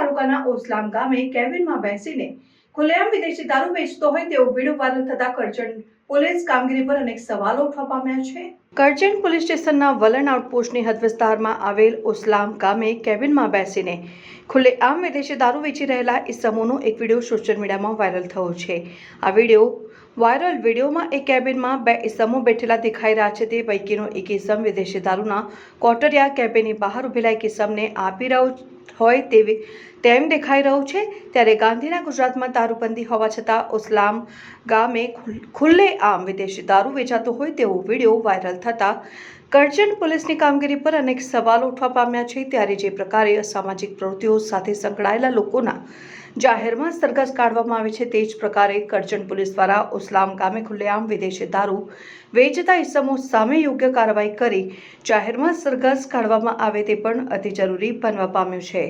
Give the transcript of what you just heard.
તાલુકાના ઓસલામ ગામે કેબિનમાં બેસીને ખુલ્લેઆમ વિદેશી દારૂ વેચતો હોય તેવો વિડીયો વાયરલ થતા કરજણ પોલીસ કામગીરી પર અનેક સવાલો ઉઠવા પામ્યા છે। કરજણ પોલીસ સ્ટેશનના વલણ આઉટપોસ્ટની હદ વિસ્તારમાં આવેલ ઓસલામ ગામે કેબિનમાં બેસીને ખુલ્લેઆમ વિદેશી દારૂ વેચી રહેલા ઇસમોનો એક વિડીયો સોશિયલ મીડિયામાં વાયરલ થયો છે। આ વાયરલ વિડીયોમાં એક કેબિનમાં બે ઇસમો બેઠેલા દેખાઈ રહ્યા છે। તે પૈકીનો એક ઇસમ વિદેશી દારૂના કોટરિયા કેબિનની બહાર ઉભેલા એક ઇસમને આપી રહ્યો હોય તેમ દેખાઈ રહ્યું છે। ત્યારે ગાંધીના ગુજરાતમાં દારૂબંધી હોવા છતાં ઓસલામ ગામે ખુલ્લેઆમ વિદેશી દારૂ વેચાતો હોય તેવો વિડીયો વાયરલ થતા કરજણ પોલીસની કામગીરી પર અનેક સવાલો ઉઠવા પામ્યા છે। ત્યારે જે પ્રકારે અસામાજિક પ્રવૃત્તિઓ સાથે સંકળાયેલા લોકોના જાહેરમાં સરઘસ કાઢવામાં આવે છે તે જ પ્રકારે કરજણ પોલીસ દ્વારા ઓસલામ ગામે ખુલ્લેઆમ વિદેશી દારૂ વેચતા ઇસમો સામે યોગ્ય કાર્યવાહી કરી જાહેરમાં સરઘસ કાઢવામાં આવે તે પણ અતિ જરૂરી બનવા પામ્યું છે।